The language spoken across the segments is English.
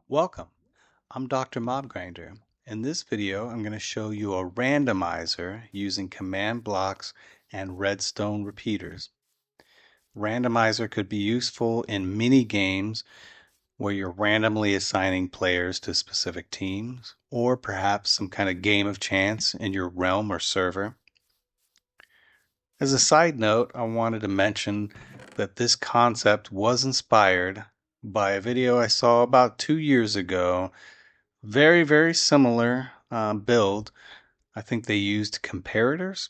Welcome, I'm Dr. Mobgrinder. In this video, I'm going to show you a randomizer using command blocks and redstone repeaters. Randomizer could be useful in mini games where you're randomly assigning players to specific teams, or perhaps some kind of game of chance in your realm or server. As a side note, I wanted to mention that this concept was inspired by a video I saw about 2 years ago. Very similar build. I think they used comparators.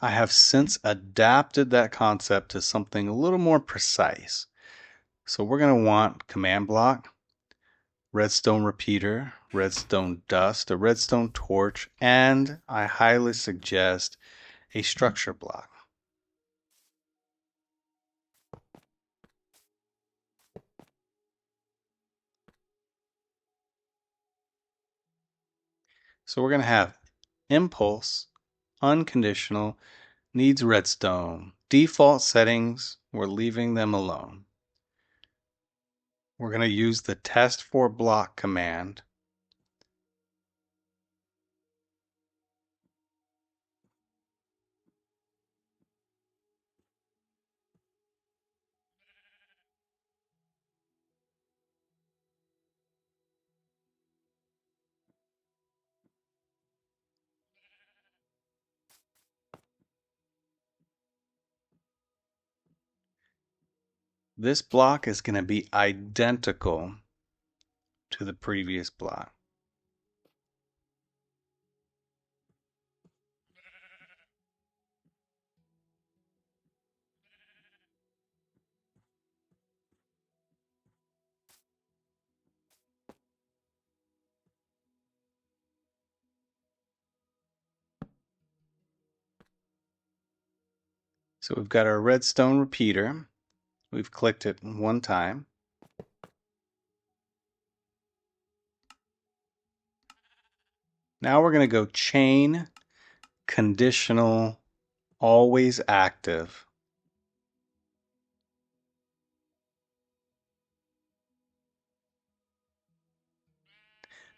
I have since adapted that concept to something a little more precise. So we're going to want command block, redstone repeater, redstone dust, a redstone torch, and I highly suggest a structure block. So we're going to have impulse, unconditional, needs redstone. Default settings, we're leaving them alone. We're going to use the test for block command. This block is going to be identical to the previous block. So we've got our redstone repeater. We've clicked it one time. Now we're going to go chain conditional always active.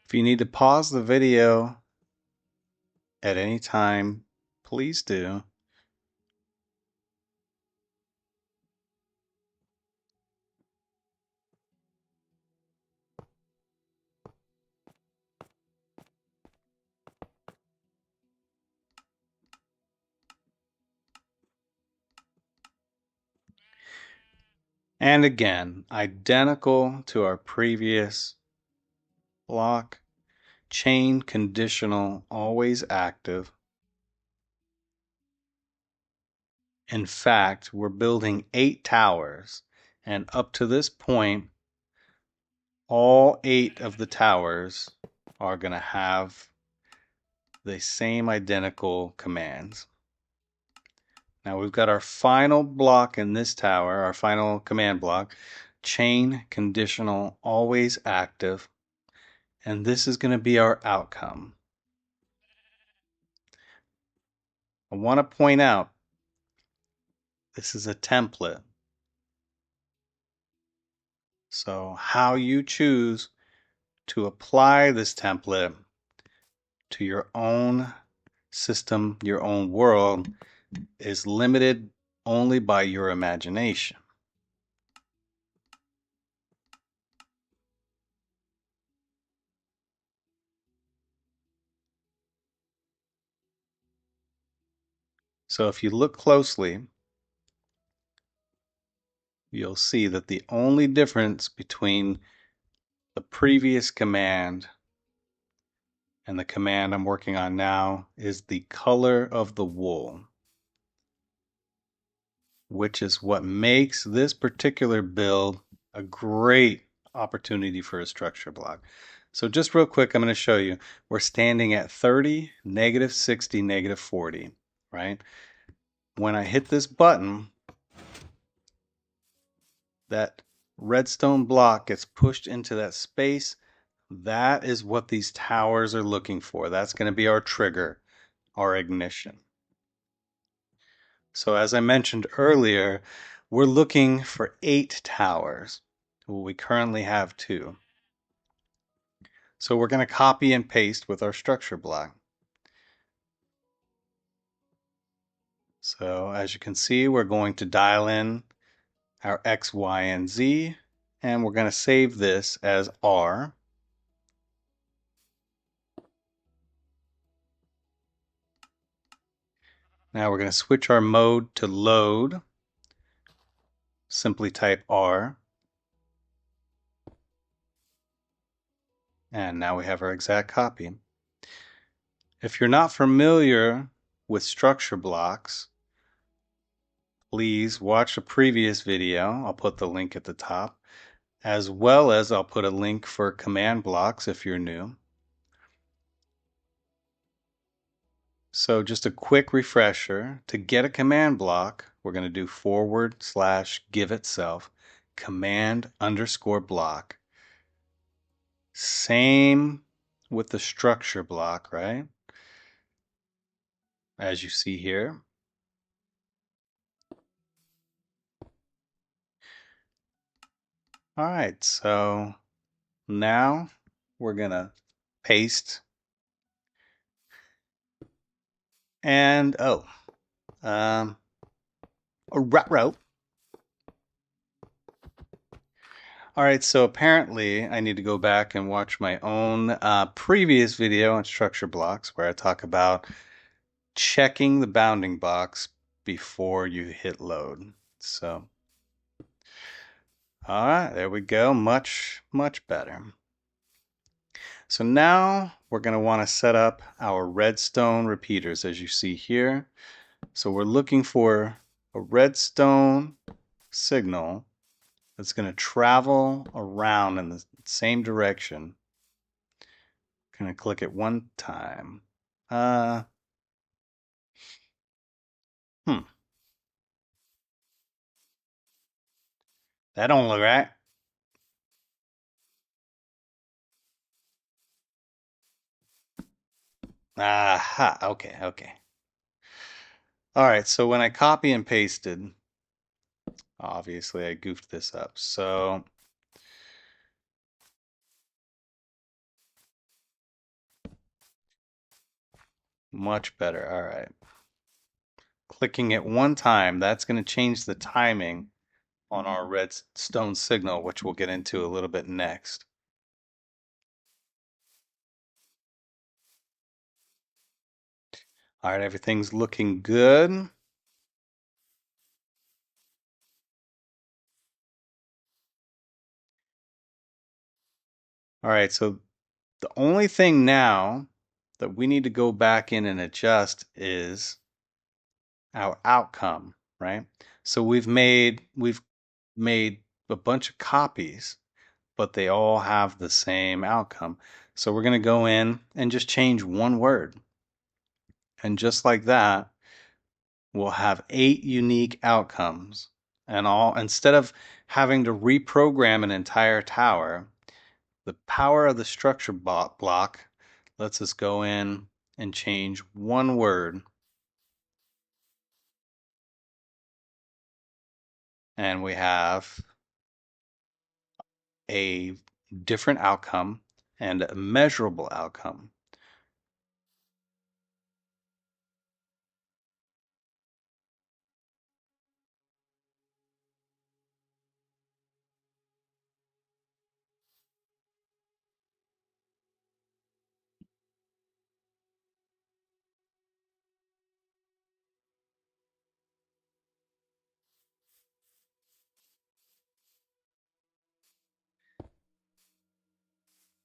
If you need to pause the video at any time, please do. And again, identical to our previous block, chain conditional always active. In fact, we're building 8 towers, and up to this point, all 8 of the towers are going to have the same identical commands. Now we've got our final block in this tower, our final command block, chain conditional always active, and this is going to be our outcome. I want to point out this is a template. So how you choose to apply this template to your own system, your own world, is limited only by your imagination. So if you look closely, you'll see that the only difference between the previous command and the command I'm working on now is the color of the wool, which is what makes this particular build a great opportunity for a structure block. So just real quick, I'm going to show you. We're standing at 30, negative 60, negative 40, right? When I hit this button, that redstone block gets pushed into that space. That is what these towers are looking for. That's going to be our trigger, our ignition. So as I mentioned earlier, we're looking for 8 towers. Well, we currently have 2. So we're going to copy and paste with our structure block. So as you can see, we're going to dial in our X, Y, and Z, and we're going to save this as R. Now we're going to switch our mode to load. Simply type R. And now we have our exact copy. If you're not familiar with structure blocks, please watch a previous video. I'll put the link at the top, as well as I'll put a link for command blocks if you're new. So just a quick refresher. To get a command block, we're going to do /give itself command_block. Same with the structure block, right? As you see here. All right, so now we're going to paste. And, a row. All right, so apparently I need to go back and watch my own previous video on structure blocks where I talk about checking the bounding box before you hit load. So, all right, there we go. Much, much better. So now we're going to want to set up our redstone repeaters as you see here. So we're looking for a redstone signal that's going to travel around in the same direction. I'm going to click it one time. That don't look right. Aha, okay. All right, so when I copy and pasted, obviously I goofed this up. So much better. All right. Clicking it one time, that's going to change the timing on our redstone signal, which we'll get into a little bit next. All right, everything's looking good. All right, so the only thing now that we need to go back in and adjust is our outcome, right? So we've made a bunch of copies, but they all have the same outcome. So we're going to go in and just change one word. And just like that, we'll have 8 unique outcomes. And all instead of having to reprogram an entire tower, the power of the structure block lets us go in and change one word. And we have a different outcome and a measurable outcome.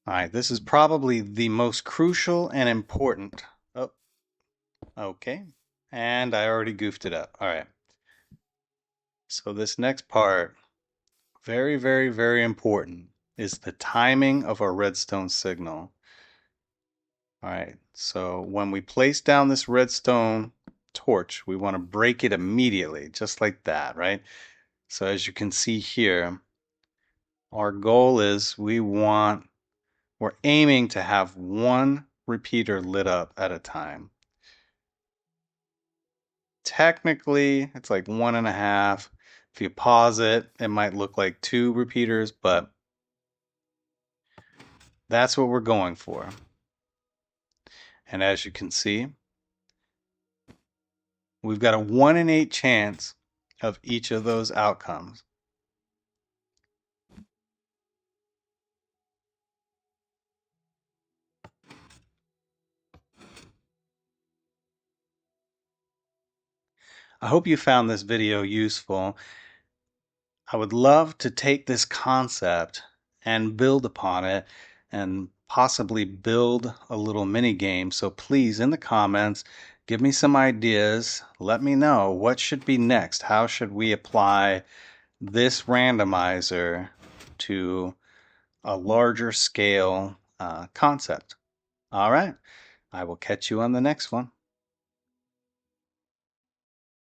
All right, this is probably the most crucial and important. Oh, okay. And I already goofed it up. All right. So this next part, very, very, very important, is the timing of our redstone signal. All right, so when we place down this redstone torch, we want to break it immediately, just like that, right? So as you can see here, our goal is we're aiming to have one repeater lit up at a time. Technically, it's like 1.5. If you pause it, it might look like 2 repeaters, but That's what we're going for. And as you can see, we've got a 1 in 8 chance of each of those outcomes. I hope you found this video useful. I would love to take this concept and build upon it and possibly build a little mini game. So please, in the comments, give me some ideas. Let me know what should be next. How should we apply this randomizer to a larger scale concept? All right. I will catch you on the next one.